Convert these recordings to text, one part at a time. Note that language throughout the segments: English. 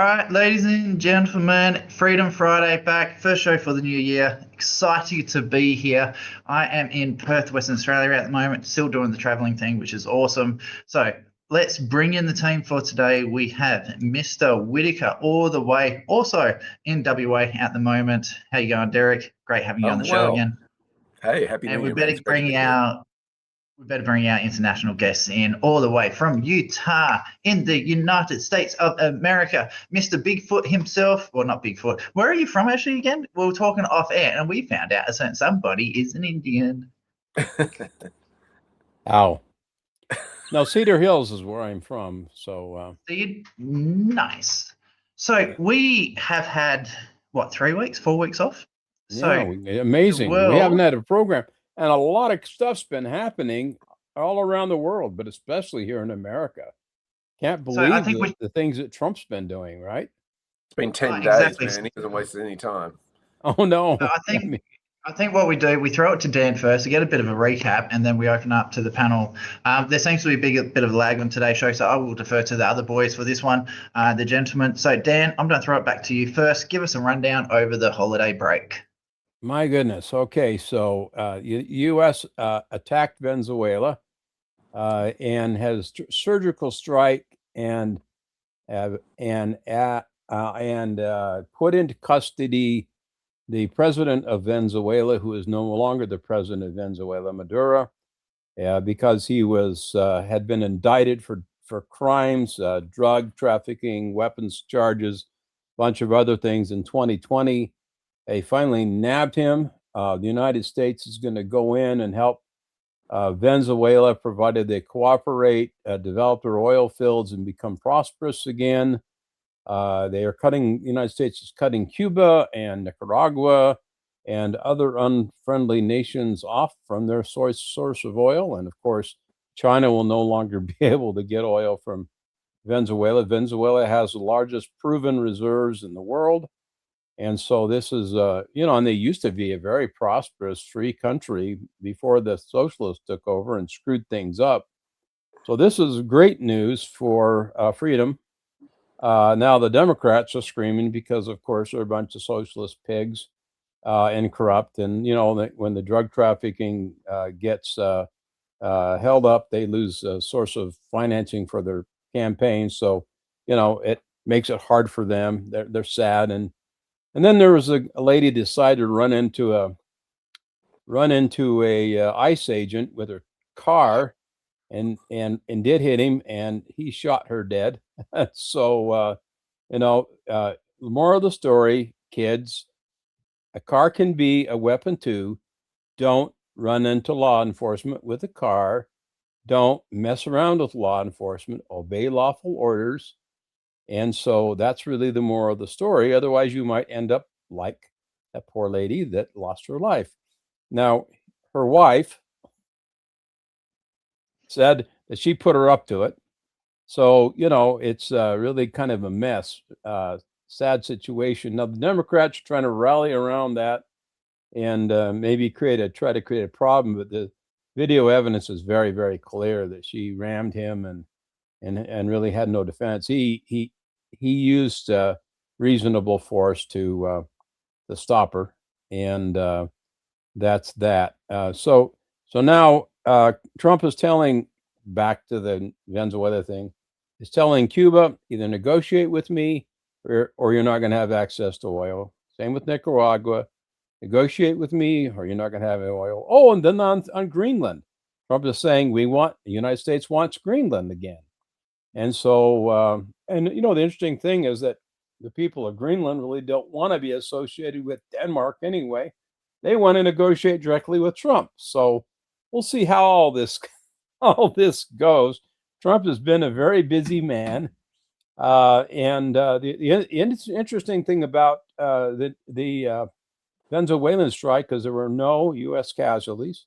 Right, ladies and gentlemen, Freedom Friday back. First show for the new year. Excited to be here. I am in Perth, Western Australia at the moment, still doing the traveling thing, which is awesome. So let's bring in the team for today. We have Mr. Whitaker all the way, also in WA at the moment. How you going, Derek? Great having you on the show Well. again. Hey, happy And New we Year, man. better It's great to bring be here. our we better bring our international guests in all the way from Utah in the United States of America. Mr. Bigfoot himself. Well, not Bigfoot. Where are you from actually again? We were talking off air and we found out that somebody is an Indian. Ow. No, Cedar Hills is where I'm from. So, Nice. So we have had, what, 3 weeks, 4 weeks off? yeah, amazing. We haven't world- had a program, and a lot of stuff's been happening all around the world, but especially here in America. Can't So I believe think the things that Trump's been doing, right? It's been 10 days, exactly. man. He hasn't wasted any time. Oh, no. So I think what we do, we throw it to Dan first to get a bit of a recap, and then we open up to the panel. There seems to be a bit of a lag on today's show, so I will defer to the other boys for this one, the gentlemen. So Dan, I'm going to throw it back to you first. Give us a rundown over the holiday break. My goodness. Okay, so U.S. Attacked Venezuela and has surgical strike and put into custody the president of Venezuela, who is no longer the president of Venezuela, Maduro, because he had been indicted for crimes, drug trafficking, weapons charges, a bunch of other things in 2020. They finally nabbed him. The United States is going to go in and help Venezuela, provided they cooperate, develop their oil fields and become prosperous again. The United States is cutting Cuba and Nicaragua and other unfriendly nations off from their source of oil. And of course, China will no longer be able to get oil from Venezuela. Venezuela has the largest proven reserves in the world. And so this is, and they used to be a very prosperous, free country before the socialists took over and screwed things up. So this is great news for freedom. Now the Democrats are screaming because, of course, they're a bunch of socialist pigs and corrupt. And, when the drug trafficking gets held up, they lose a source of financing for their campaign. So, it makes it hard for them. They're sad. And then there was a lady decided to run into a ICE agent with her car and did hit him, and he shot her dead. So, the moral of the story, kids, a car can be a weapon too. Don't run into law enforcement with a car. Don't mess around with law enforcement. Obey lawful orders. And so that's really the moral of the story. Otherwise, you might end up like that poor lady that lost her life. Now, her wife said that she put her up to it. So, it's really kind of a mess, sad situation. Now, the Democrats are trying to rally around that and maybe try to create a problem. But the video evidence is very, very clear that she rammed him and really had no defense. He used reasonable force to stop her, and that's that. So now Trump is telling, back to the Venezuela thing, is telling Cuba, either negotiate with me or you're not going to have access to oil. Same with Nicaragua, negotiate with me or you're not going to have any oil. Oh, and then on Greenland, Trump is saying the United States wants Greenland again. And so, the interesting thing is that the people of Greenland really don't want to be associated with Denmark anyway. They want to negotiate directly with Trump. So we'll see how all this goes. Trump has been a very busy man. The interesting thing about the Venezuelan strike, because there were no U.S. casualties.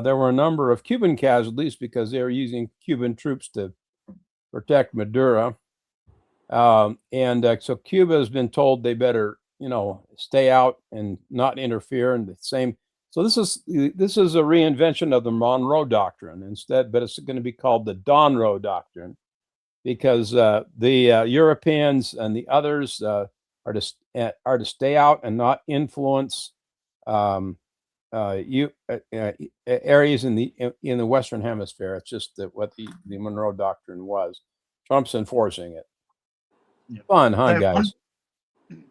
There were a number of Cuban casualties because they were using Cuban troops to protect Maduro. So Cuba has been told they better, stay out and not interfere. And the same. So this is a reinvention of the Monroe Doctrine instead, but it's going to be called the Donroe Doctrine. because the Europeans and the others are to stay out and not influence areas in the Western Hemisphere. It's just that what the Monroe Doctrine was. Trump's enforcing it. Yep. Fun, huh, So guys?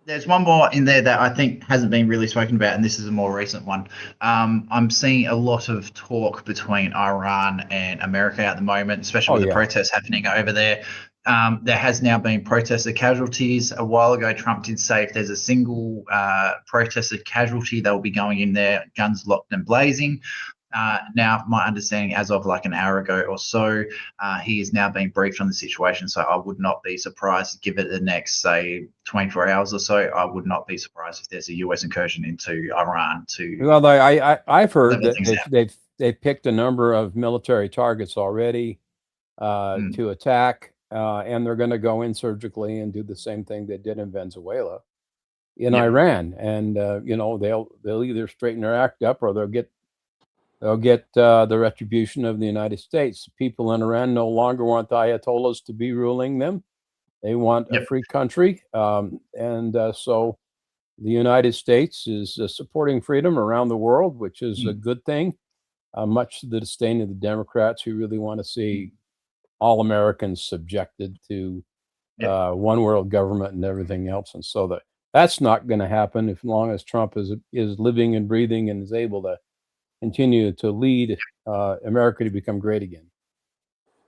there's one more in there that I think hasn't been really spoken about, and this is a more recent one. I'm seeing a lot of talk between Iran and America at the moment, especially with the protests happening over there. There has now been protester casualties. A while ago, Trump did say if there's a single protester casualty, they'll be going in there, guns locked and blazing. Now, my understanding, as of like an hour ago or so, he is now being briefed on the situation. So I would not be surprised, give it the next, say, 24 hours or so. I would not be surprised if there's a US incursion into Iran to. Well, I've heard that they've picked a number of military targets already to attack, and they're going to go in surgically and do the same thing they did in Venezuela, in Iran, and they'll either straighten their act up or they'll get the retribution of the United States. People in Iran no longer want the Ayatollahs to be ruling them. They want a free country. So the United States is supporting freedom around the world, which is a good thing, much to the disdain of the Democrats, who really want to see all Americans subjected to one world government and everything else. And so that's not going to happen as long as Trump is living and breathing and is able to continue to lead America to become great again.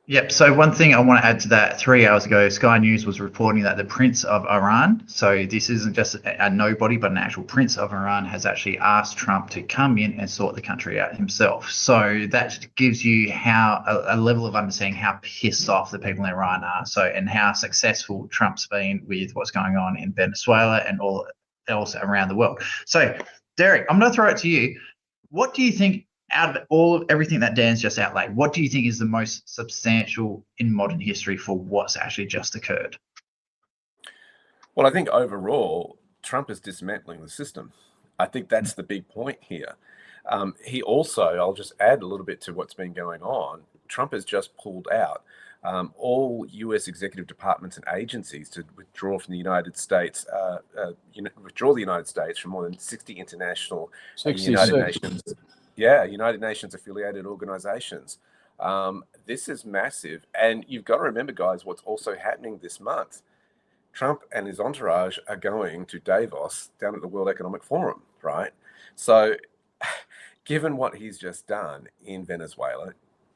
Yep. So one thing I want to add to that, 3 hours ago, Sky News was reporting that the Prince of Iran, so this isn't just a nobody, but an actual Prince of Iran, has actually asked Trump to come in and sort the country out himself. So that gives you a level of understanding how pissed off the people in Iran are. So, and how successful Trump's been with what's going on in Venezuela and all else around the world. So, Derek, I'm going to throw it to you. What do you think, out of everything that Dan's just outlined, what do you think is the most substantial in modern history for what's actually just occurred? Well, I think overall, Trump is dismantling the system. I think that's the big point here. He also, I'll just add a little bit to what's been going on. Trump has just pulled out all U.S. executive departments and agencies to withdraw from the United States, withdraw the United States from more than 60 international United Nations. United Nations affiliated organizations. This is massive. And you've got to remember, guys, what's also happening this month. Trump and his entourage are going to Davos down at the World Economic Forum, right? So given what he's just done in Venezuela,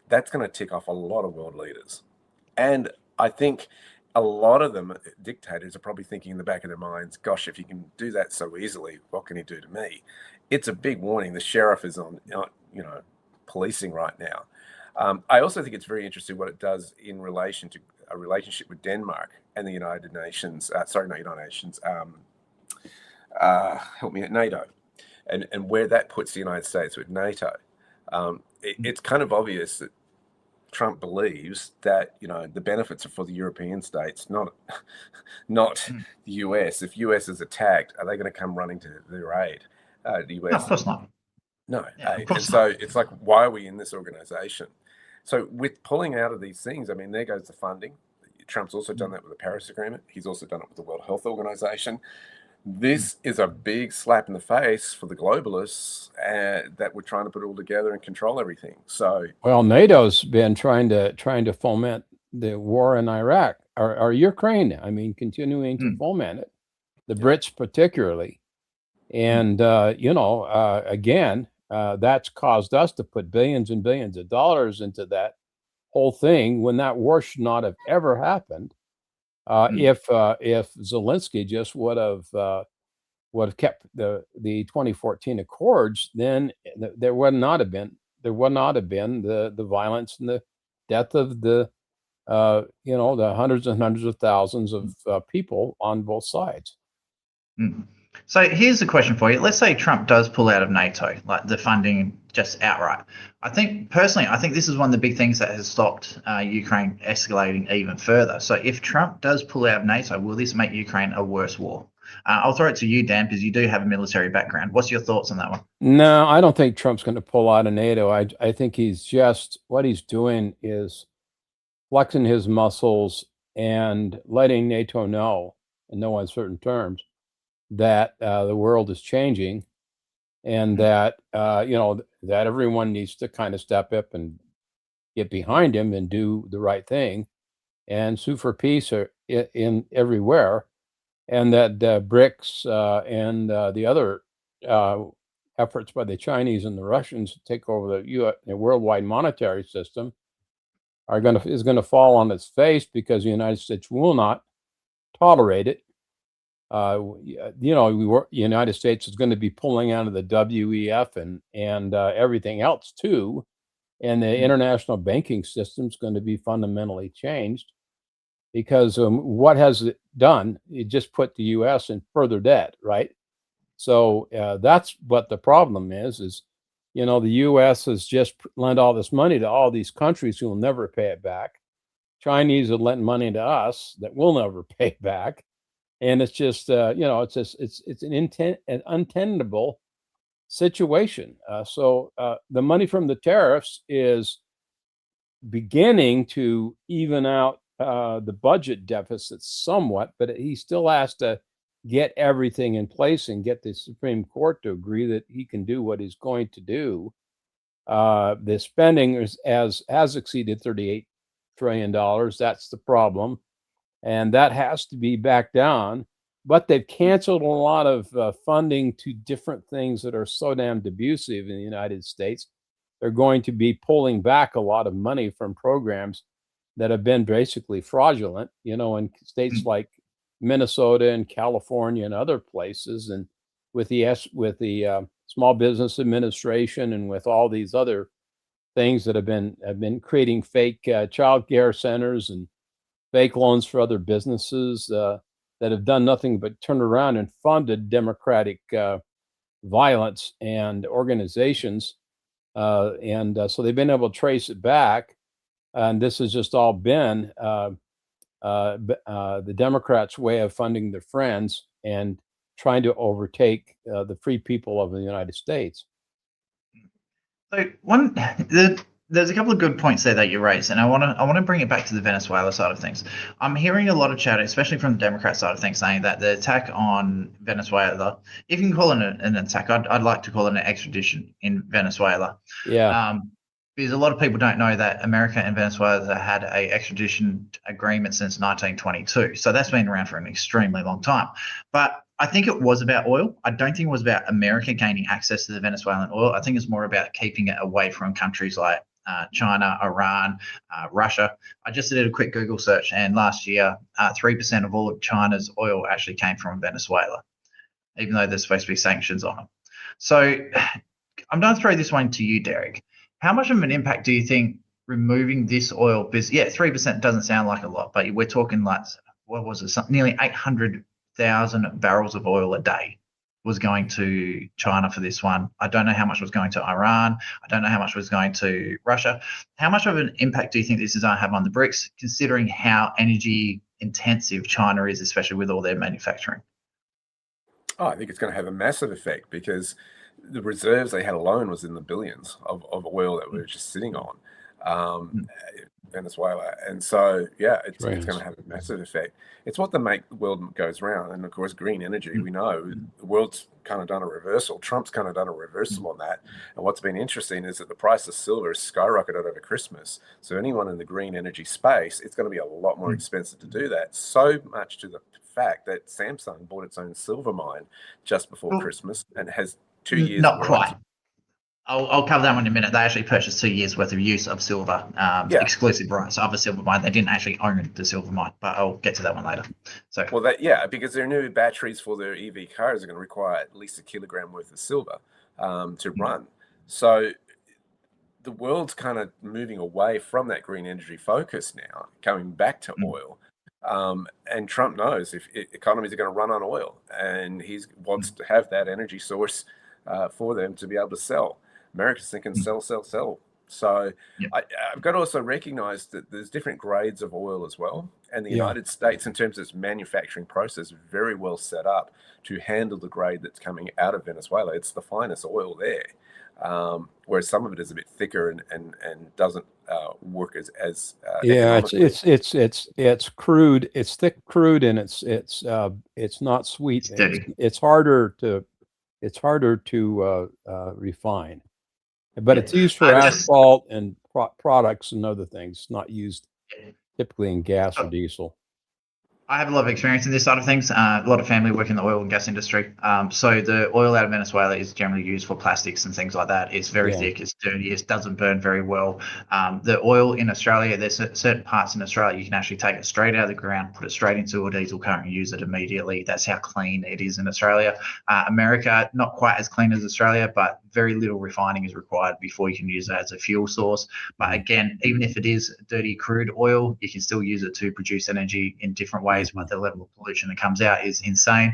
that's going to tick off a lot of world leaders. And I think a lot of them, dictators, are probably thinking in the back of their minds, gosh, if you can do that so easily, what can he do to me? It's a big warning. The sheriff is on, policing right now. I also think it's very interesting what it does in relation to a relationship with Denmark and the United Nations. Help me at NATO, and where that puts the United States with NATO. It's kind of obvious that Trump believes that the benefits are for the European states, not the US. If US is attacked, are they going to come running to their aid? The US? No, of course not. No. And so it's like, why are we in this organization? So with pulling out of these things, I mean, there goes the funding. Trump's also done that with the Paris Agreement. He's also done it with the World Health Organization. This is a big slap in the face for the globalists that we're trying to put it all together and control everything. So, well, NATO's been trying to foment the war in Iraq or Ukraine. I mean, continuing to foment it. The Brits particularly, and again, that's caused us to put billions and billions of dollars into that whole thing when that war should not have ever happened. If Zelensky just would have kept the 2014 Accords, then there would not have been the violence and the death of the hundreds and hundreds of thousands of people on both sides. So here's the question for you. Let's say Trump does pull out of NATO, like the funding just outright. I think this is one of the big things that has stopped Ukraine escalating even further. So if Trump does pull out of NATO, will this make Ukraine a worse war? I'll throw it to you, Dan, because you do have a military background. What's your thoughts on that one? No, I don't think Trump's going to pull out of NATO. I think what he's doing is flexing his muscles and letting NATO know, in no uncertain terms, that the world is changing, and that that everyone needs to kind of step up and get behind him and do the right thing and sue for peace in everywhere, and that BRICS and the other efforts by the Chinese and the Russians to take over the worldwide monetary system is going to fall on its face, because the United States will not tolerate it. United States is going to be pulling out of the WEF and everything else too, and the international banking system is going to be fundamentally changed, because what has it done? It just put the U.S. in further debt, right? So that's what the problem is, the U.S. has just lent all this money to all these countries who will never pay it back. Chinese have lent money to us that will never pay back. And it's just, it's an untenable situation. So the money from the tariffs is beginning to even out the budget deficit somewhat, but he still has to get everything in place and get the Supreme Court to agree that he can do what he's going to do. The spending has exceeded $38 trillion. That's the problem, and that has to be back down. But they've canceled a lot of funding to different things that are so damned abusive in the United States. They're going to be pulling back a lot of money from programs that have been basically fraudulent, in states like Minnesota and California and other places, and with the Small Business Administration, and with all these other things that have been creating fake child care centers and fake loans for other businesses that have done nothing but turn around and funded democratic violence and organizations. So they've been able to trace it back. And this has just all been the Democrats' way of funding their friends and trying to overtake the free people of the United States. So there's a couple of good points there that you raised, and I want to bring it back to the Venezuela side of things. I'm hearing a lot of chatter, especially from the Democrat side of things, saying that the attack on Venezuela, if you can call it an attack, I'd like to call it an extradition in Venezuela. Yeah. Because a lot of people don't know that America and Venezuela had a extradition agreement since 1922. So that's been around for an extremely long time. But I think it was about oil. I don't think it was about America gaining access to the Venezuelan oil. I think it's more about keeping it away from countries like China, Iran, Russia. I just did a quick Google search, and last year, 3% of all of China's oil actually came from Venezuela, even though there's supposed to be sanctions on them. So I'm going to throw this one to you, Derek. How much of an impact do you think removing this oil business? Yeah, 3% doesn't sound like a lot, but we're talking like, what was it? Nearly 800,000 barrels of oil a day was going to China for this one. I don't know how much was going to Iran. I don't know how much was going to Russia. How much of an impact do you think this is going to have on the BRICS, considering how energy intensive China is, especially with all their manufacturing? Oh, I think it's going to have a massive effect, because the reserves they had alone was in the billions of oil that we were just sitting on, Venezuela. And so, yeah, it's going to have a massive effect. It's what the make the world goes round. And of course, green energy, we know the world's kind of done a reversal. Trump's kind of done a reversal on that. And what's been interesting is that the price of silver has skyrocketed over Christmas. So anyone in the green energy space, it's going to be a lot more expensive to do that. So much to the fact that Samsung bought its own silver mine just before Christmas and has 2 years. Not quite. I'll cover that one in a minute. They actually purchased 2 years worth of use of silver, exclusive rights of a silver mine. They didn't actually own the silver mine, but I'll get to that one later. So, well, because their new batteries for their EV cars are going to require at least a kilogram worth of silver to run. So the world's kind of moving away from that green energy focus now, coming back to oil. And Trump knows if economies are going to run on oil, and he wants to have that energy source for them to be able to sell. America's thinking sell. So I've got to also recognize that there's different grades of oil as well. And the United States, in terms of its manufacturing process, is very well set up to handle the grade that's coming out of Venezuela. It's the finest oil there. whereas some of it is a bit thicker and doesn't work as Yeah, economically. it's crude. It's thick crude, and it's not sweet. It's dirty. It's harder to refine, but Yeah. it's used for I just asphalt and products and other things. Not used typically in gas or diesel. I have a lot of experience in this side of things. A lot of family work in the oil and gas industry. So the oil out of Venezuela is generally used for plastics and things like that. It's very Yeah. thick, it's dirty, it doesn't burn very well. The oil in Australia, there's certain parts in Australia you can actually take it straight out of the ground, put it straight into a diesel car and use it immediately. That's how clean it is in Australia. America, not quite as clean as Australia, but very little refining is required before you can use it as a fuel source. But again, even if it is dirty crude oil, you can still use it to produce energy in different ways. But the level of pollution that comes out is insane.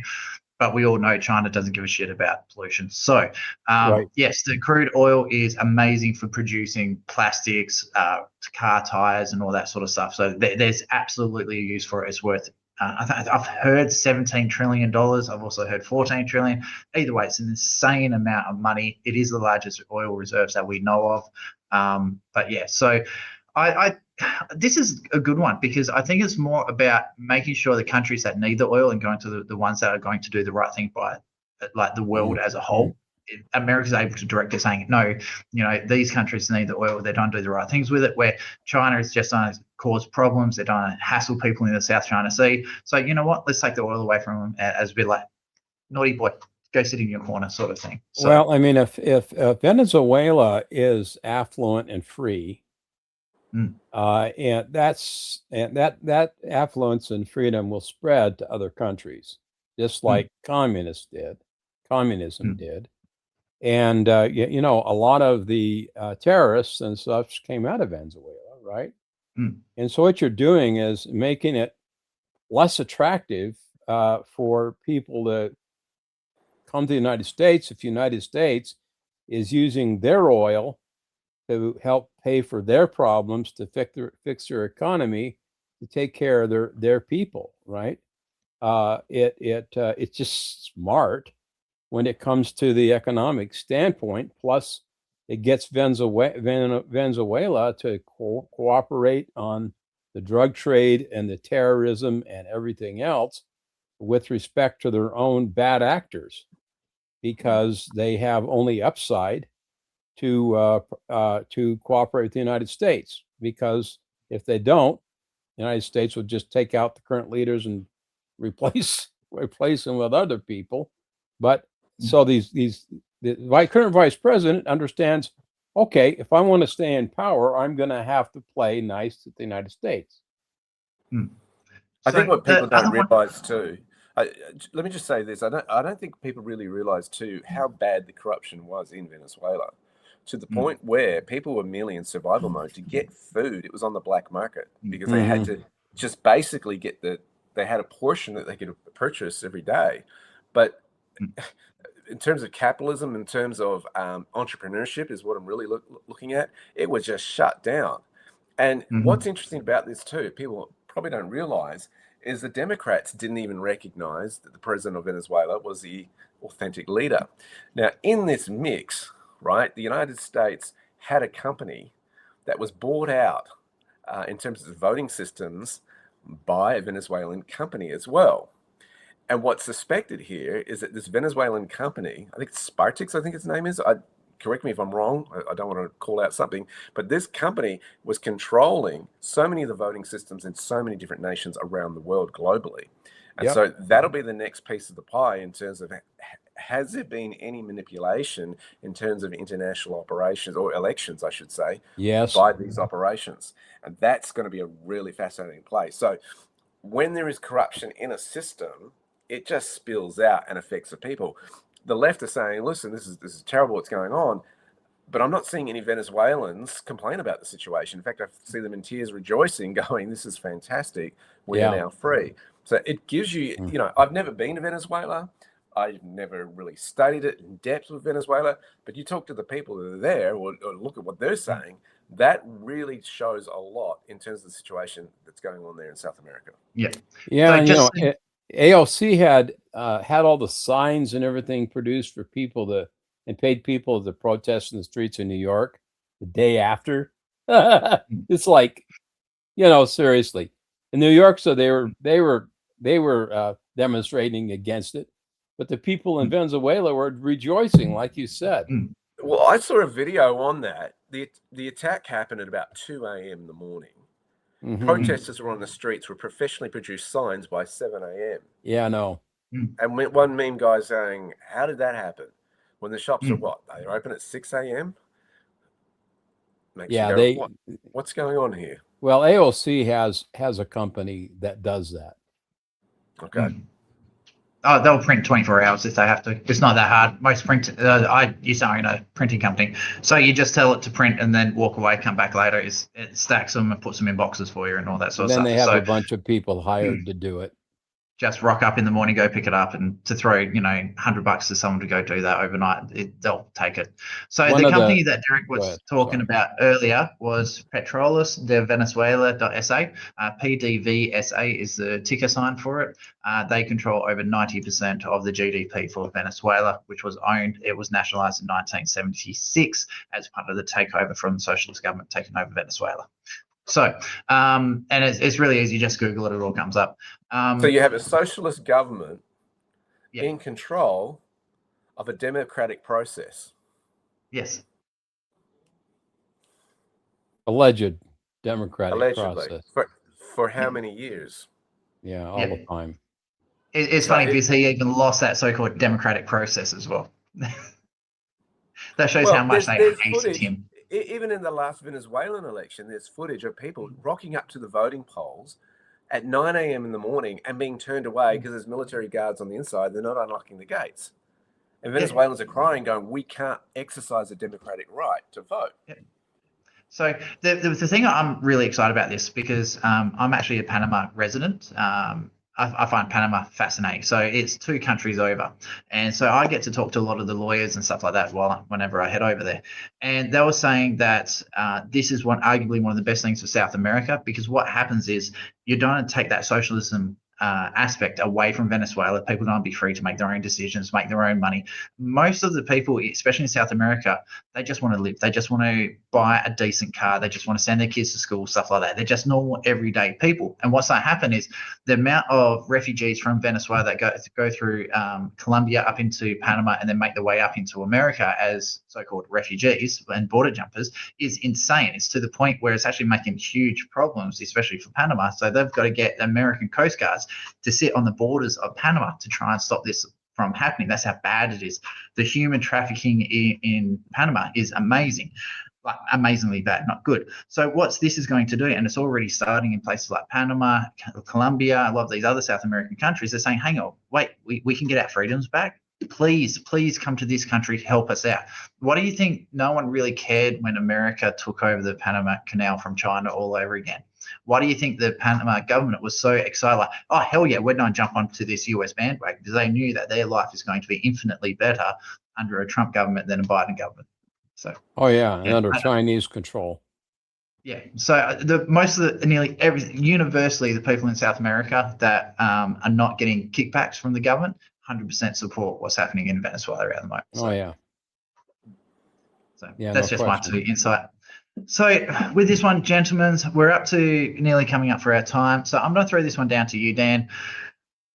But we all know China doesn't give a shit about pollution. So, Right. yes, the crude oil is amazing for producing plastics, car tires, and all that sort of stuff. So there's absolutely a use for it. It's worth. I've heard $17 trillion. I've also heard 14 trillion. Either way, it's an insane amount of money. It is the largest oil reserves that we know of. But yeah, so I this is a good one because I think it's more about making sure the countries that need the oil and going to the ones that are going to do the right thing by like the world as a whole. America's able to direct it saying, no, these countries need the oil. They don't do the right things with it, where China is just going to cause problems. They don't hassle people in the South China Sea. So you know what? Let's take the oil away from them as a bit like, naughty boy, go sit in your corner sort of thing. So, Well, I mean, if Venezuela is affluent and free, and that affluence and freedom will spread to other countries, just like communism did. And a lot of the terrorists and such came out of Venezuela, right? And so what you're doing is making it less attractive for people to come to the United States if the United States is using their oil to help pay for their problems, to fix their economy, to take care of their people, right? It's just smart when it comes to the economic standpoint. Plus, it gets Venezuela to cooperate on the drug trade and the terrorism and everything else with respect to their own bad actors, because they have only upside to cooperate with the United States. Because if they don't, the United States would just take out the current leaders and replace them with other people. But so the current vice president understands, okay, if I want to stay in power, I'm going to have to play nice to the United States. I think what people don't realize too. Let me just say this: I don't think people really realize too how bad the corruption was in Venezuela, to the point where people were merely in survival mode. To get food, it was on the black market because they had to just basically they had a portion that they could purchase every day. But in terms of capitalism, in terms of entrepreneurship, is what I'm really looking at. It was just shut down. And what's interesting about this too, people probably don't realize, is the Democrats didn't even recognize that the president of Venezuela was the authentic leader. Now, in this mix, right, the United States had a company that was bought out in terms of voting systems by a Venezuelan company as well. And what's suspected here is that this Venezuelan company, I think it's Spartix, I think its name is. Correct me if I'm wrong. I don't want to call out something, but this company was controlling so many of the voting systems in so many different nations around the world globally. And so that'll be the next piece of the pie in terms of, has there been any manipulation in terms of international operations or elections, I should say, by these operations? And that's going to be a really fascinating place. So when there is corruption in a system, it just spills out and affects the people. The left are saying, listen, this is terrible what's going on, but I'm not seeing any Venezuelans complain about the situation. In fact, I see them in tears rejoicing, going, this is fantastic. We are now free. So it gives you, I've never been to Venezuela. I've never really studied it in depth with Venezuela, but you talk to the people that are there or look at what they're saying, that really shows a lot in terms of the situation that's going on there in South America. Yeah. So AOC had all the signs and everything produced for people to and paid people to protest in the streets of New York the day after. It's like, seriously, in New York, so they were demonstrating against it, but the people in Venezuela were rejoicing, like you said. Well, I saw a video on that. The attack happened at about 2 a.m. in the morning. Protesters were on the streets with professionally produced signs by 7 a.m. Yeah, I know. And one meme guy saying, "How did that happen? When the shops are what? They're open at 6 a.m." Makes Yeah, you go, what's going on here? Well, AOC has a company that does that. Okay. Oh, they'll print 24 hours if they have to. It's not that hard. Most print, I used to own a printing company. So you just tell it to print and then walk away, come back later. It stacks them and puts them in boxes for you and all that sort of stuff. Then they have a bunch of people hired to do it. Just rock up in the morning, go pick it up, and to throw, $100 to someone to go do that overnight, they'll take it. So the company that Derek was talking about earlier was Petroles de Venezuela.sa. PDVSA is the ticker sign for it. They control over 90% of the GDP for Venezuela, which was nationalized in 1976 as part of the takeover from the socialist government taking over Venezuela. So, and it's really easy. Just Google it; it all comes up. So you have a socialist government in control of a democratic process. Yes. Alleged democratic process. For how many years? Yeah, all the time. It's funny because he even lost that so-called democratic process as well. That shows how much they hated him. Even in the last Venezuelan election, there's footage of people rocking up to the voting polls at 9 a.m. in the morning and being turned away because there's military guards on the inside. They're not unlocking the gates. And Venezuelans are crying, going, we can't exercise a democratic right to vote. So the thing I'm really excited about this because I'm actually a Panama resident. I find Panama fascinating. So it's 2 countries over. And so I get to talk to a lot of the lawyers and stuff like that whenever I head over there. And they were saying that this is arguably one of the best things for South America, because what happens is you don't take that socialism aspect away from Venezuela. People don't be free to make their own decisions, make their own money. Most of the people, especially in South America, they just want to live. They just want to buy a decent car. They just want to send their kids to school, stuff like that. They're just normal, everyday people. And what's going to happen is the amount of refugees from Venezuela that go through Colombia up into Panama and then make their way up into America as so-called refugees and border jumpers is insane. It's to the point where it's actually making huge problems, especially for Panama. So they've got to get American Coast Guards to sit on the borders of Panama to try and stop this from happening. That's how bad it is. The human trafficking in Panama is amazing, like amazingly bad, not good. So what this is going to do, and it's already starting in places like Panama, Colombia, a lot of these other South American countries, they're saying, hang on, wait, we can get our freedoms back. Please come to this country, help us out. What do you think? No one really cared when America took over the Panama Canal from China all over again. Why do you think the Panama government was so excited? Like, oh, hell yeah, we're going to jump onto this US bandwagon, because they knew that their life is going to be infinitely better under a Trump government than a Biden government. So. Oh yeah, and under Chinese control. Yeah. So universally, the people in South America that are not getting kickbacks from the government, 100% support what's happening in Venezuela at the moment. So, oh yeah. So yeah, that's just my 2 insight. So with this one, gentlemen, we're up to nearly coming up for our time. So I'm going to throw this one down to you, Dan.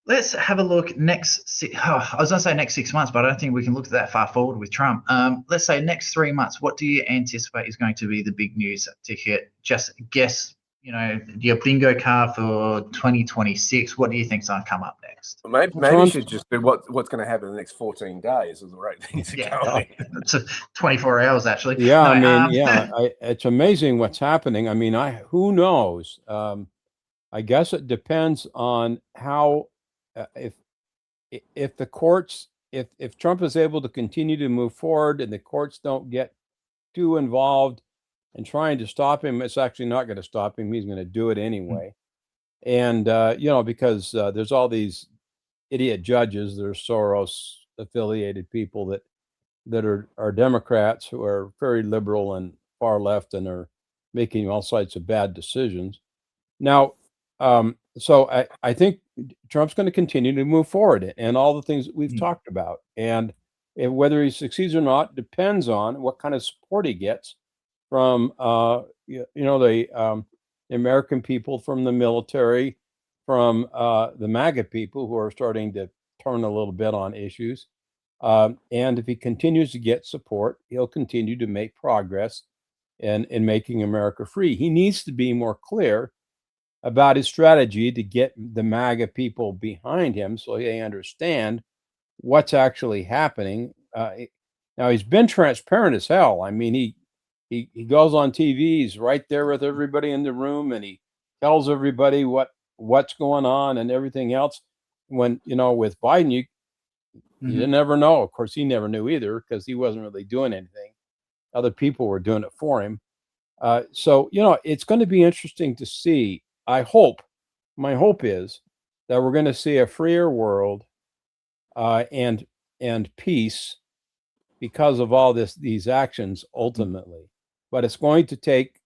Let's have a look I was going to say next 6 months, but I don't think we can look that far forward with Trump. Let's say next 3 months. What do you anticipate is going to be the big news ticket? Just guess, your bingo card for 2026. What do you think's going to come up next? Maybe you should just do what's going to happen in the next 14 days as the right things are going. It's 24 hours, actually. Yeah, it's amazing what's happening. I mean, who knows? I guess it depends on how if the courts, if Trump is able to continue to move forward and the courts don't get too involved in trying to stop him, it's actually not going to stop him. He's going to do it anyway. And, because there's all these idiot judges, there's Soros affiliated people that are Democrats who are very liberal and far left and are making all sorts of bad decisions. Now, so I think Trump's going to continue to move forward and all the things that we've talked about. And whether he succeeds or not depends on what kind of support he gets from the American people, from the military, from the MAGA people who are starting to turn a little bit on issues. And if he continues to get support, he'll continue to make progress in making America free. He needs to be more clear about his strategy to get the MAGA people behind him so they understand what's actually happening. Now, he's been transparent as hell. I mean, he goes on TV, he's right there with everybody in the room, and he tells everybody what's going on and everything else. When, with Biden, you never know. Of course, he never knew either because he wasn't really doing anything. Other people were doing it for him. So, it's going to be interesting to see. My hope is that we're going to see a freer world and peace because of all these actions ultimately. But it's going to take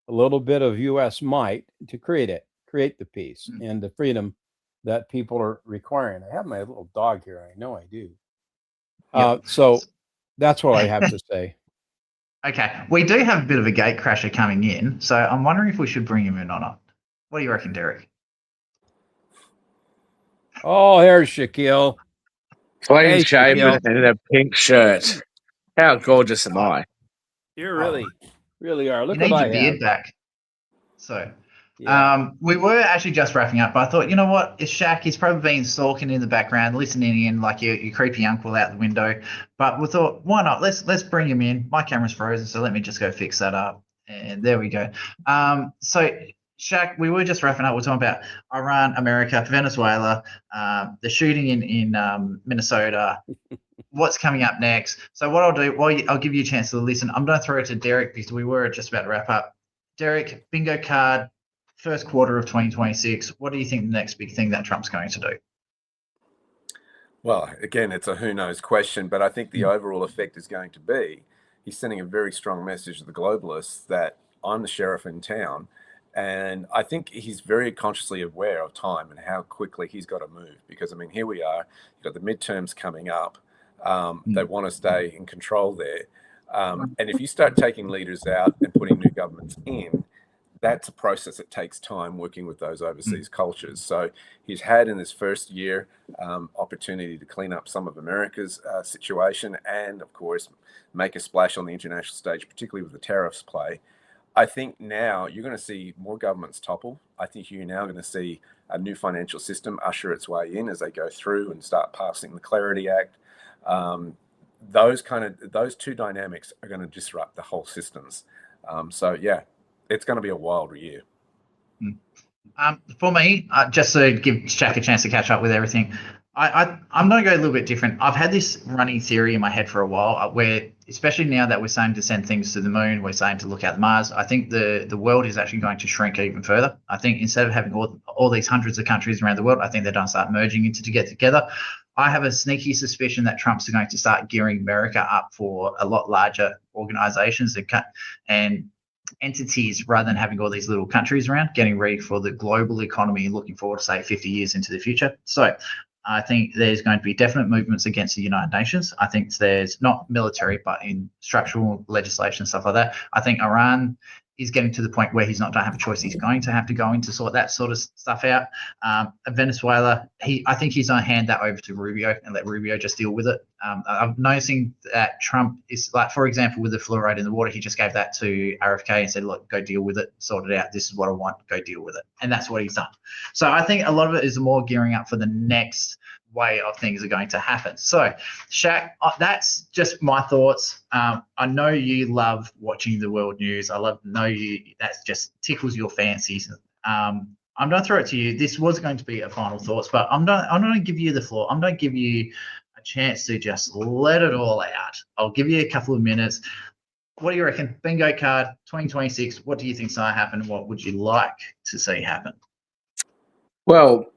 a little bit of U.S. might to create the peace and the freedom that people are requiring. I have my little dog here. I know I do. So that's what I have to say. Okay, we do have a bit of a gate crasher coming in, so I'm wondering if we should bring him in or not. What do you reckon, Derek? Oh, here's Shaquille. Clean shaven and in a pink shirt. How gorgeous am I? You really are. Look you need what your I beard have. back. So, Yeah. we were actually just wrapping up, but I thought, you know what? It's Shaq. He's probably been stalking in the background, listening in like your creepy uncle out the window. But we thought, why not? Let's bring him in. My camera's frozen, so let me just go fix that up. And there we go. So, Shaq, we were just wrapping up. We're talking about Iran, America, Venezuela, the shooting in Minnesota. What's coming up next? So what I'll do, I'll give you a chance to listen. I'm going to throw it to Derek because we were just about to wrap up. Derek, bingo card, first quarter of 2026. What do you think the next big thing that Trump's going to do? Well, again, it's a who knows question, but I think the overall effect is going to be he's sending a very strong message to the globalists that I'm the sheriff in town. And I think he's very consciously aware of time and how quickly he's got to move. Because, I mean, here we are, you've got the midterms coming up. They want to stay in control there. And if you start taking leaders out and putting new governments in, that's a process that takes time working with those overseas cultures. So he's had in this first year opportunity to clean up some of America's situation and, of course, make a splash on the international stage, particularly with the tariffs play. I think now you're going to see more governments topple. I think you're now going to see a new financial system usher its way in as they go through and start passing the Clarity Act. Those two dynamics are going to disrupt the whole systems. So yeah, it's going to be a wild year. For me, just to give Jack a chance to catch up with everything, I'm going to go a little bit different. I've had this running theory in my head for a while where, especially now that we're starting to send things to the moon, we're starting to look at Mars, I think the world is actually going to shrink even further. I think instead of having all these hundreds of countries around the world, I think they're going to start merging into to get together. I have a sneaky suspicion that Trump's going to start gearing America up for a lot larger organizations and entities rather than having all these little countries around, getting ready for the global economy and looking forward to, say, 50 years into the future. So I think there's going to be definite movements against the United Nations. I think there's not military, but in structural legislation, stuff like that. I think Iran is getting to the point where he's not going to have a choice. He's going to have to go in to sort that sort of stuff out. Venezuela, I think he's going to hand that over to Rubio and let Rubio just deal with it. I'm noticing that Trump is, like, for example, with the fluoride in the water, he just gave that to RFK and said, look, go deal with it, sort it out. This is what I want, go deal with it. And that's what he's done. So I think a lot of it is more gearing up for the next way of things are going to happen. So, Shaq, that's just my thoughts. I know you love watching the world news. Know you that just tickles your fancies. I'm going to throw it to you. This was going to be a final thoughts, but I'm going to give you the floor. I'm going to give you a chance to just let it all out. I'll give you a couple of minutes. What do you reckon? Bingo card 2026. What do you think's going to happen? What would you like to see happen? Well,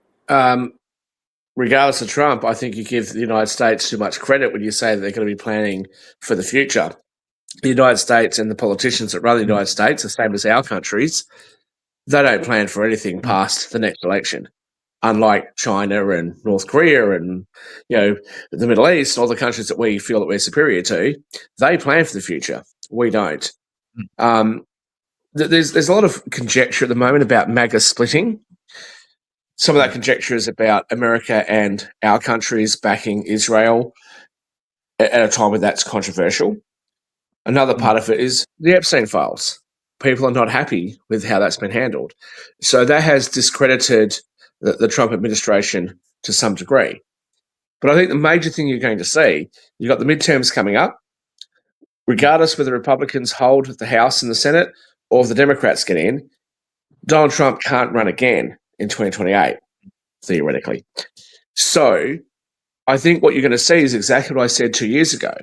regardless of Trump, I think you give the United States too much credit when you say that they're going to be planning for the future. The United States and the politicians that run the United States, the same as our countries, they don't plan for anything past the next election. unlike China and North Korea and, the Middle East, all the countries that we feel that we're superior to, they plan for the future. We don't. There's a lot of conjecture at the moment about MAGA splitting. Some of that conjecture is about America and our countries backing Israel at a time when that's controversial. Another part of it is the Epstein files. People are not happy with how that's been handled. So that has discredited the Trump administration to some degree. But I think the major thing you're going to see, you've got the midterms coming up. Regardless whether Republicans hold the House and the Senate or if the Democrats get in, Donald Trump can't run again in 2028, theoretically. So I think what you're going to see is exactly what I said 2 years ago.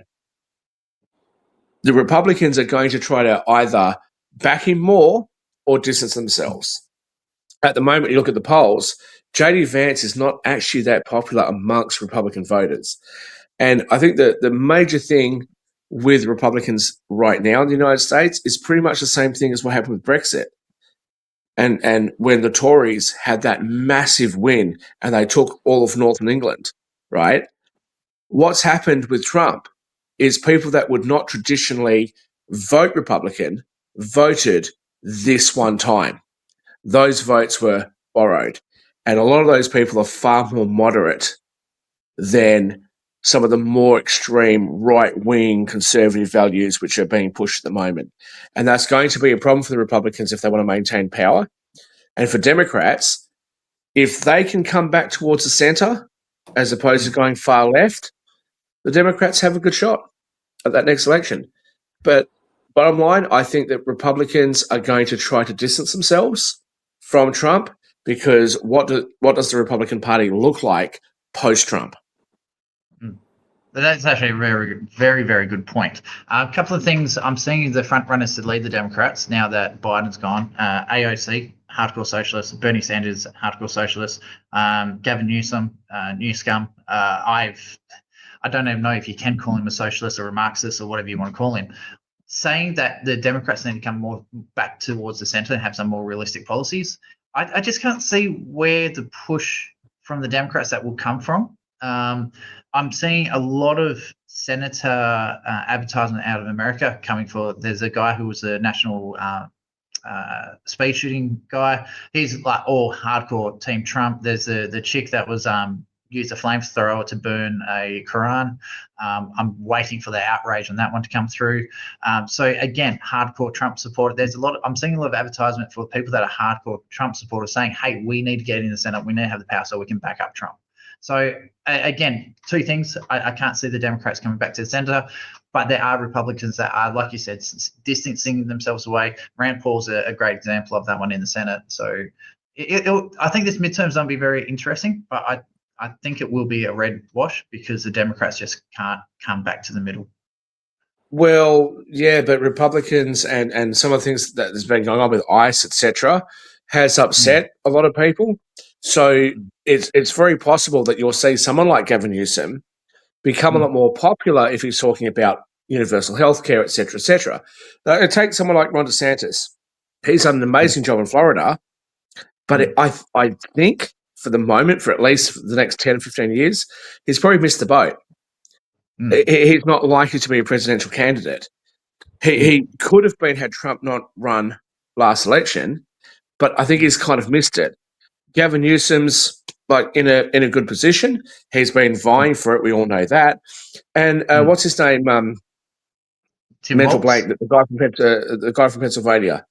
The Republicans are going to try to either back him more or distance themselves. At the moment, you look at the polls, J.D. Vance is not actually that popular amongst Republican voters. And I think that the major thing with Republicans right now in the United States is pretty much the same thing as what happened with Brexit. And when the Tories had that massive win and they took all of Northern England, right? What's happened with Trump is people that would not traditionally vote Republican voted this one time. Those votes were borrowed. And a lot of those people are far more moderate than some of the more extreme right-wing conservative values which are being pushed at the moment. And that's going to be a problem for the Republicans if they want to maintain power. And for Democrats, if they can come back towards the center as opposed to going far left, the Democrats have a good shot at that next election. But bottom line, I think that Republicans are going to try to distance themselves from Trump because what does the Republican Party look like post-Trump? That's actually a very, very, very good point. A couple of things I'm seeing the front runners to lead the Democrats now that Biden's gone. AOC, hardcore socialist. Bernie Sanders, hardcore socialist. Gavin Newsom, new scum. I don't even know if you can call him a socialist or a Marxist or whatever you want to call him. Saying that the Democrats need to come more back towards the center and have some more realistic policies. I just can't see where the push from the Democrats that will come from. I'm seeing a lot of senator advertisement out of America coming for. There's a guy who was a national speed shooting guy. He's like all hardcore Team Trump. There's the chick that was used a flamethrower to burn a Quran. I'm waiting for the outrage on that one to come through. So again, hardcore Trump supporter. I'm seeing a lot of advertisement for people that are hardcore Trump supporters saying, "Hey, we need to get in the Senate. We need to have the power so we can back up Trump." So again, two things. I can't see the Democrats coming back to the center, but there are Republicans that are, like you said, distancing themselves away. Rand Paul's a great example of that one in the Senate. So I think this midterm is going to be very interesting, but I think it will be a red wash because the Democrats just can't come back to the middle. Well, yeah, but Republicans and some of the things that has been going on with ICE, etc., has upset a lot of people. So it's very possible that you'll see someone like Gavin Newsom become a lot more popular if he's talking about universal health care, etc., etc. Now, take someone like Ron DeSantis. He's done an amazing job in Florida, but I think for the moment, for at least the next 10 or 15 years, he's probably missed the boat. He's not likely to be a presidential candidate. He could have been had Trump not run last election, but I think he's kind of missed it. Gavin Newsom's like in a good position. He's been vying for it. We all know that. And what's his name? Tim Mental Walz? blank. The guy from Pennsylvania.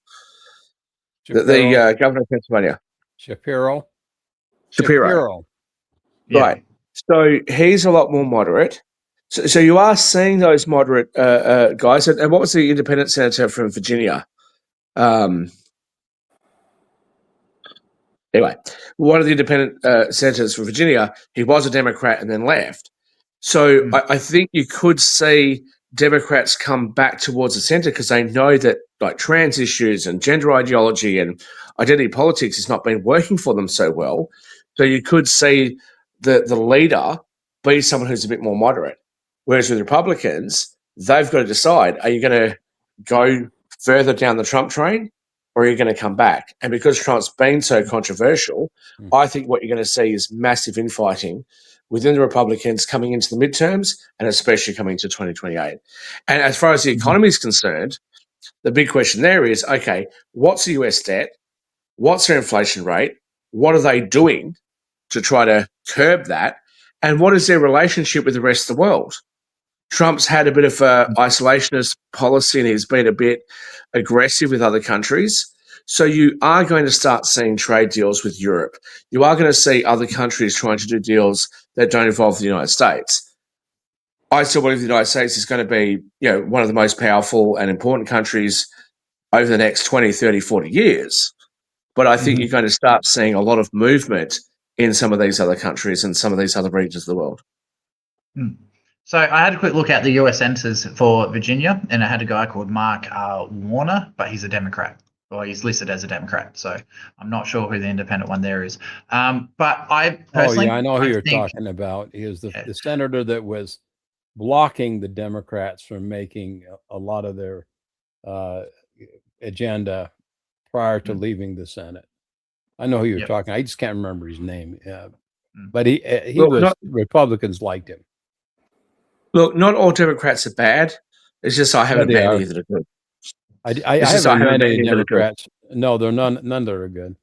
The governor of Pennsylvania. Shapiro. Yeah. Right. So he's a lot more moderate. So you are seeing those moderate guys. And what was the independent senator from Virginia? Anyway, one of the independent senators from Virginia, he was a Democrat and then left. So I think you could see Democrats come back towards the center because they know that like trans issues and gender ideology and identity politics has not been working for them so well. So you could see the leader be someone who's a bit more moderate. Whereas with Republicans, they've got to decide, are you going to go further down the Trump train or are you going to come back? And because Trump's been so controversial, I think what you're going to see is massive infighting within the Republicans coming into the midterms and especially coming to 2028. And as far as the economy is concerned, the big question there is, okay, what's the US debt? What's their inflation rate? What are they doing to try to curb that? And what is their relationship with the rest of the world? Trump's had a bit of an isolationist policy and he's been a bit aggressive with other countries. So you are going to start seeing trade deals with Europe. You are going to see other countries trying to do deals that don't involve the United States. I still believe the United States is going to be, one of the most powerful and important countries over the next 20, 30, 40 years. But I think you're going to start seeing a lot of movement in some of these other countries and some of these other regions of the world. So I had a quick look at the US senators for Virginia, and I had a guy called Mark Warner, but he's a Democrat. Well, he's listed as a Democrat, so I'm not sure who the independent one there is. But I personally, I know who you're talking about. He is the senator that was blocking the Democrats from making a lot of their agenda prior to leaving the Senate. I know who you're talking. I just can't remember his name. But Republicans liked him. Look, not all Democrats are bad. It's just I haven't met any that are good. I haven't met any Democrats. No, there are none that are good.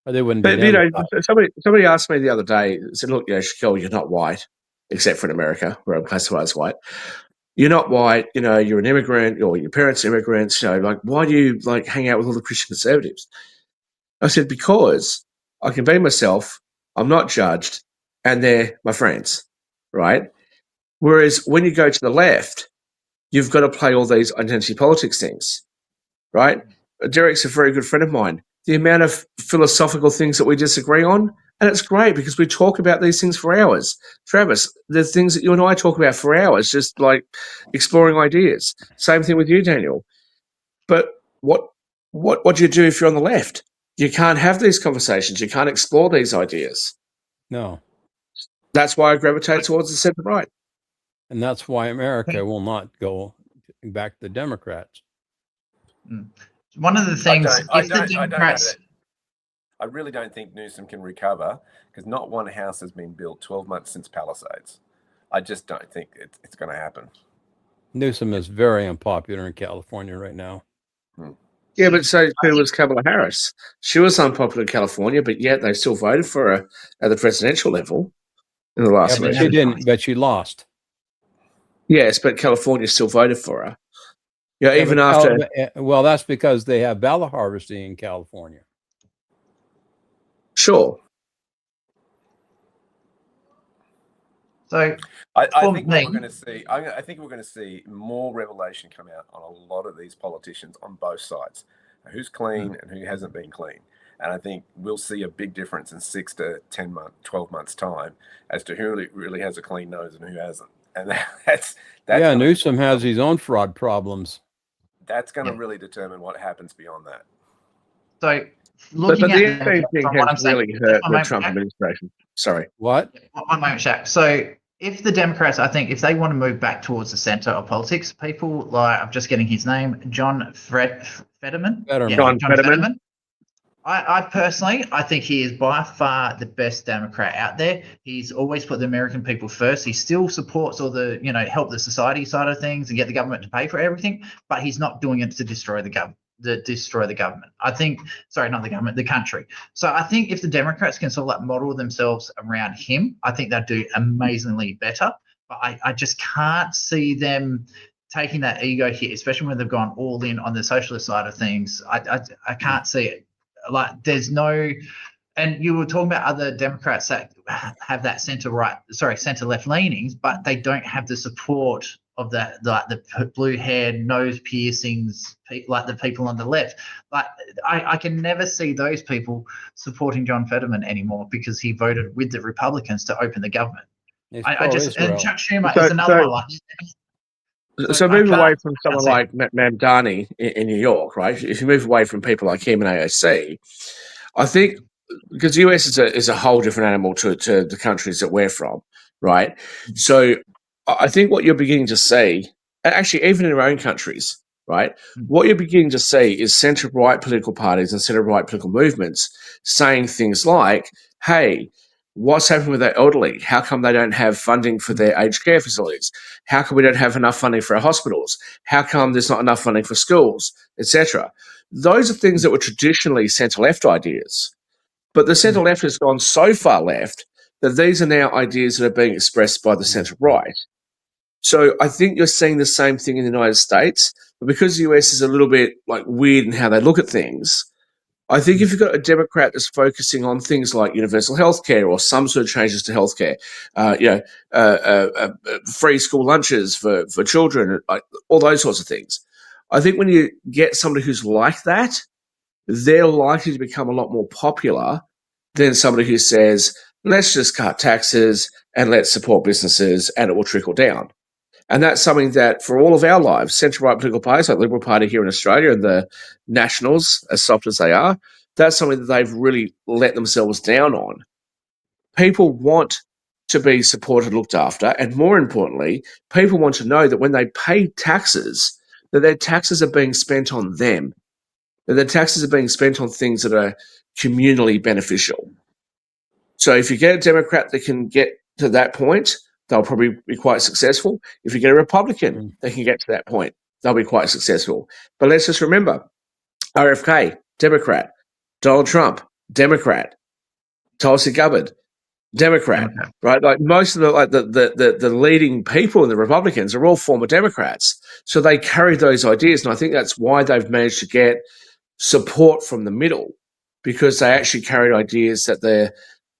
Or they wouldn't be. But somebody asked me the other day, said, look, Shaquille, you're not white, except for in America, where I'm classified as white. You're not white, you're an immigrant, or your parents are immigrants, why do you hang out with all the Christian conservatives? I said, because I can be myself, I'm not judged, and they're my friends, right? Whereas when you go to the left, you've got to play all these identity politics things, right? Derek's a very good friend of mine. The amount of philosophical things that we disagree on, and it's great because we talk about these things for hours. Travis, the things that you and I talk about for hours, just exploring ideas. Same thing with you, Daniel. But what do you do if you're on the left? You can't have these conversations. You can't explore these ideas. No. That's why I gravitate towards the centre right. And that's why America will not go back to the Democrats. One of the things, I really don't think Newsom can recover because not one house has been built 12 months since Palisades. I just don't think it's going to happen. Newsom is very unpopular in California right now. Yeah, but so too was Kamala Harris. She was unpopular in California, but yet they still voted for her at the presidential level in the last election. She didn't, but she lost. Yes, but California still voted for her. Even after. Well, that's because they have ballot harvesting in California. Sure. So I think what we're going to see. I think we're going to see more revelation come out on a lot of these politicians on both sides, who's clean and who hasn't been clean. And I think we'll see a big difference in 6 to 10 months, 12 months time as to who really has a clean nose and who hasn't. And that's Newsom has his own fraud problems. That's going to really determine what happens beyond that. So, but the FAA thing has really hurt the Trump administration. Sorry. What? One moment, Shaq. So, if the Democrats, I think, if they want to move back towards the center of politics, people like, I'm just getting his name, John Fetterman. John Fetterman. I personally, I think he is by far the best Democrat out there. He's always put the American people first. He still supports all the, help the society side of things and get the government to pay for everything, but he's not doing it to destroy the government. I think, sorry, not the government, the country. So I think if the Democrats can sort of model themselves around him, I think they'll do amazingly better. But I just can't see them taking that ego hit, especially when they've gone all in on the socialist side of things. I can't see it. There's no, and you were talking about other Democrats that have that center left leanings, but they don't have the support of that, the blue hair, nose piercings, like the people on the left. I can never see those people supporting John Fetterman anymore because he voted with the Republicans to open the government. And Chuck Schumer is another one. So move away from someone like Mamdani in New York, right? If you move away from people like him in AOC, I think because the US is a whole different animal to the countries that we're from, right? So I think what you're beginning to see, actually even in our own countries, right? What you're beginning to see is centre-right political parties and centre-right political movements saying things like, hey, what's happening with our elderly? How come they don't have funding for their aged care facilities? How come we don't have enough funding for our hospitals? How come there's not enough funding for schools, etc.? Those are things that were traditionally centre-left ideas. But the centre-left has gone so far left that these are now ideas that are being expressed by the centre-right. So I think you're seeing the same thing in the United States, but because the US is a little bit like weird in how they look at things, I think if you've got a Democrat that's focusing on things like universal healthcare or some sort of changes to healthcare, free school lunches for children, like all those sorts of things, I think when you get somebody who's like that, they're likely to become a lot more popular than somebody who says, let's just cut taxes and let's support businesses and it will trickle down. And that's something that for all of our lives, centre-right political parties like the Liberal Party here in Australia and the Nationals, as soft as they are, that's something that they've really let themselves down on. People want to be supported, looked after, and more importantly, people want to know that when they pay taxes, that their taxes are being spent on them, that their taxes are being spent on things that are communally beneficial. So if you get a Democrat that can get to that point, they'll probably be quite successful. If you get a Republican that can get to that point, they'll be quite successful. But let's just remember, RFK, Democrat, Donald Trump, Democrat, Tulsi Gabbard, Democrat, right? Like most of the leading people in the Republicans are all former Democrats. So they carry those ideas. And I think that's why they've managed to get support from the middle, because they actually carried ideas that the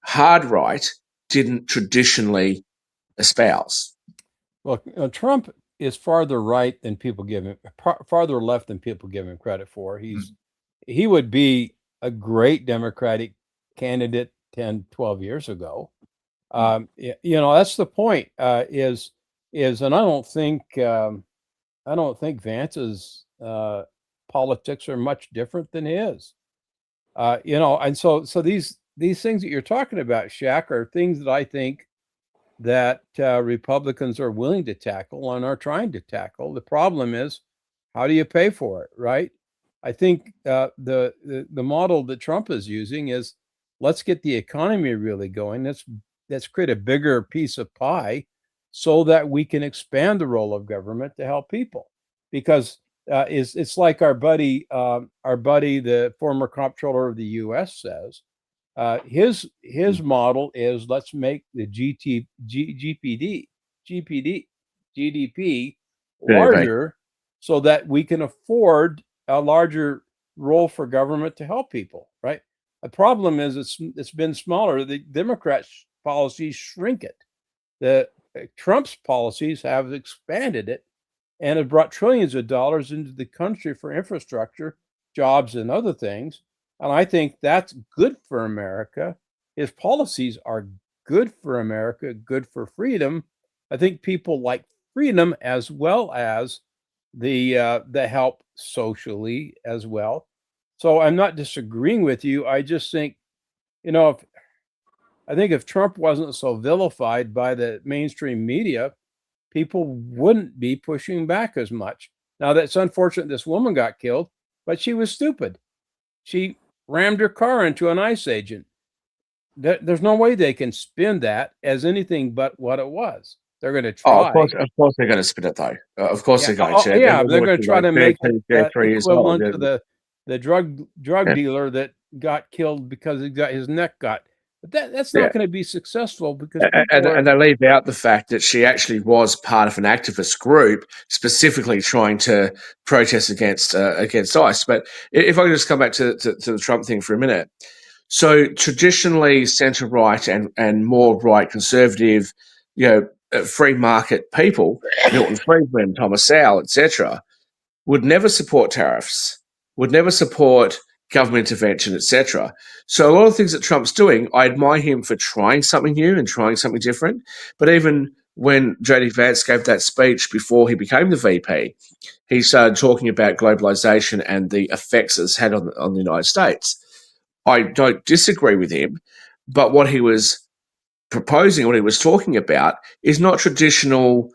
hard right didn't traditionally espouse. Well, Trump is farther right than people give him, farther left than people give him credit for. He would be a great Democratic candidate 10, 12 years ago. That's the point. And I don't think Vance's politics are much different than his. And so these things that you're talking about, Shaq, are things that I think that Republicans are willing to tackle and are trying to tackle. The problem is, how do you pay for it, right? I think the model that Trump is using is, let's get the economy really going. Let's create a bigger piece of pie so that we can expand the role of government to help people. Because it's like our buddy, the former comptroller of the U.S. says, his model is, let's make the GDP larger so that we can afford a larger role for government to help people, right? The problem is it's been smaller. The Democrats' policies shrink it. The Trump's policies have expanded it and have brought trillions of dollars into the country for infrastructure, jobs, and other things. And I think that's good for America. His policies are good for America, good for freedom. I think people like freedom as well as the help socially as well. So I'm not disagreeing with you. I just think, if Trump wasn't so vilified by the mainstream media, people wouldn't be pushing back as much. Now, that's unfortunate this woman got killed, but she was stupid. She rammed her car into an ICE agent. There's no way they can spin that as anything but what it was. They're going to try. Oh, of course they're going to spin it, though. Of course they're going to. They're going to try to make it equivalent to the drug dealer that got killed because his neck got. But that's not going to be successful because and they leave out the fact that she actually was part of an activist group specifically trying to protest against ICE. But if I could just come back to the Trump thing for a minute. So traditionally, centre right and more right conservative, free market people, Milton Friedman, Thomas Sowell, etc., would never support tariffs, would never support government intervention, etc. So a lot of things that Trump's doing, I admire him for trying something new and trying something different. But even when J.D. Vance gave that speech before he became the VP, he started talking about globalization and the effects it's had on the United States. I don't disagree with him, but what he was proposing, what he was talking about, is not traditional,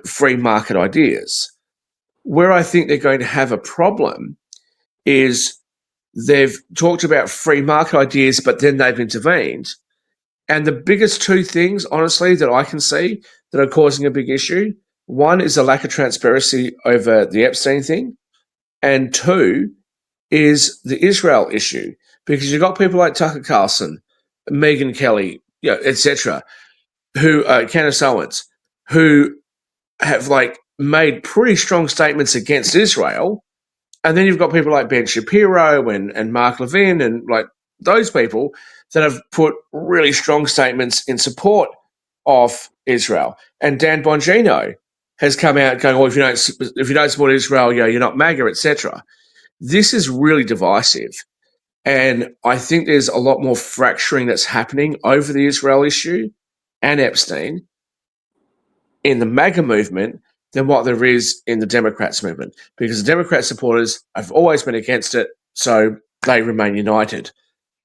free market ideas. Where I think they're going to have a problem is they've talked about free market ideas, but then they've intervened. And the biggest two things, honestly, that I can see that are causing a big issue, one is a lack of transparency over the Epstein thing, and two is the Israel issue, because you've got people like Tucker Carlson, Megyn Kelly, etc., who Candace Owens, who have made pretty strong statements against Israel, and then you've got people like Ben Shapiro and Mark Levin and those people that have put really strong statements in support of Israel. And Dan Bongino has come out going, "Well, if you don't support Israel, you're not MAGA, etc." This is really divisive. And I think there's a lot more fracturing that's happening over the Israel issue and Epstein in the MAGA movement than what there is in the Democrats movement, because the Democrat supporters have always been against it, so they remain united.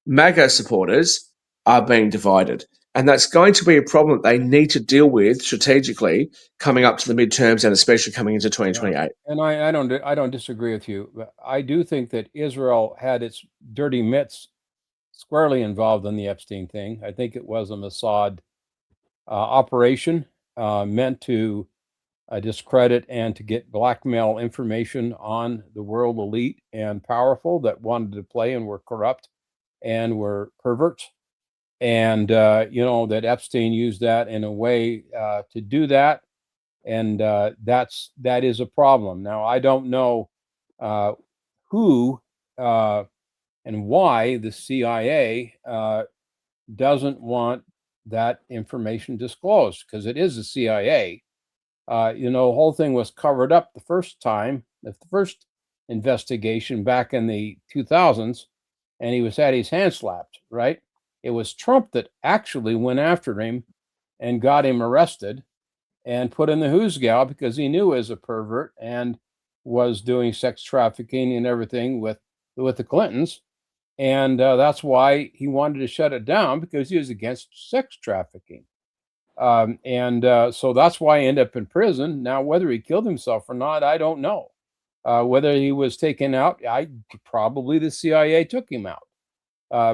MAGA supporters are being divided, and that's going to be a problem they need to deal with strategically coming up to the midterms and especially coming into 2028. And I don't disagree with you, but I do think that Israel had its dirty mitts squarely involved in the Epstein thing. I think it was a Mossad operation meant to discredit and to get blackmail information on the world elite and powerful that wanted to play and were corrupt and were perverts. And, that Epstein used that in a way to do that. And that is a problem. Now, I don't know who and why the CIA doesn't want that information disclosed, because it is the CIA. The whole thing was covered up the first time, the first investigation back in the 2000s, and he had his hand slapped, right? It was Trump that actually went after him and got him arrested and put in the Hoosgow because he knew he was a pervert and was doing sex trafficking and everything with the Clintons. And that's why he wanted to shut it down, because he was against sex trafficking. So that's why he ended up in prison. Now, whether he killed himself or not, I don't know. Whether he was taken out, probably the CIA took him out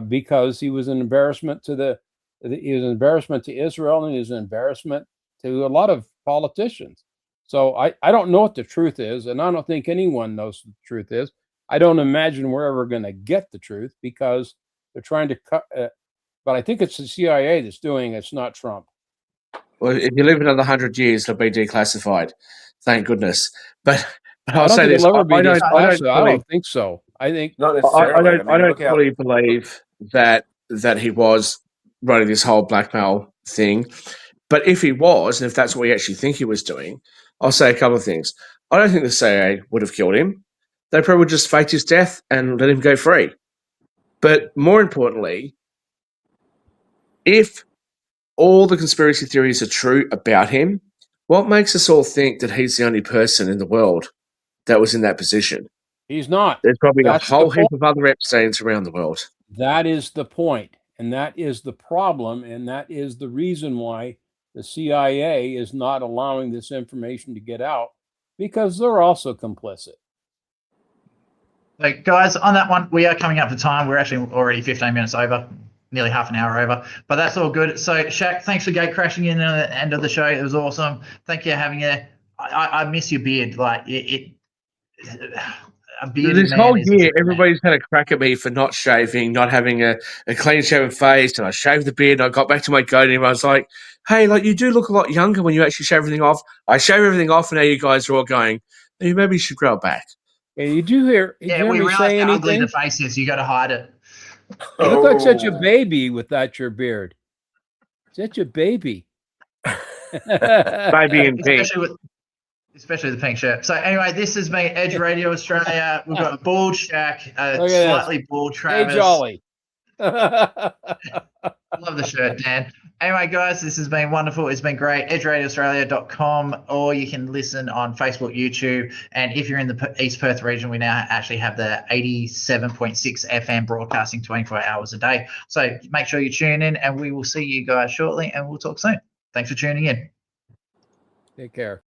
because he was an embarrassment to Israel, and he was an embarrassment to a lot of politicians. So I don't know what the truth is, and I don't think anyone knows what the truth is. I don't imagine we're ever going to get the truth, because they're trying to cut. But I think it's the CIA that's doing it. It's not Trump. Well, if you live another 100 years, it'll be declassified. Thank goodness. But I'll say this: I don't think so. not I necessarily. don't fully believe that he was running this whole blackmail thing. But if he was, and if that's what we actually think he was doing, I'll say a couple of things. I don't think the CIA would have killed him. They probably would just faked his death and let him go free. But more importantly, if all the conspiracy theories are true about him, what makes us all think that he's the only person in the world that was in that position? He's not. There's probably a whole heap of other Epsteins around the world. That is the point, and that is the problem, and that is the reason why the CIA is not allowing this information to get out, because they're also complicit. So, guys, on that one, we are coming up to time. We're actually already 15 minutes over, nearly half an hour over, but that's all good. So, Shaq, thanks for gate crashing in at the end of the show. It was awesome. Thank you for having you. I miss your beard. A bearded this man whole is year, everybody's had a crack at me for not shaving, not having a clean-shaven face, and I shaved the beard, and I got back to my goatee, and I was like, hey, you do look a lot younger when you actually shave everything off. I shave everything off, and now you guys are all going, hey, maybe you should grow it back. Yeah, you do hear? Yeah, we realized how ugly the face is. You got to hide it. You look like such a baby without your beard. Such a baby. Baby in pink. Especially the pink shirt. So anyway, this has been Edge Radio Australia. We've got a bald Shaq, a slightly bald Travis. Hey, Jolly. Love the shirt, Dan. Anyway, guys, this has been wonderful. It's been great. EdgeRadioAustralia.com, or you can listen on Facebook, YouTube. And if you're in the East Perth region, we now actually have the 87.6 FM broadcasting 24 hours a day. So make sure you tune in, and we will see you guys shortly, and we'll talk soon. Thanks for tuning in. Take care.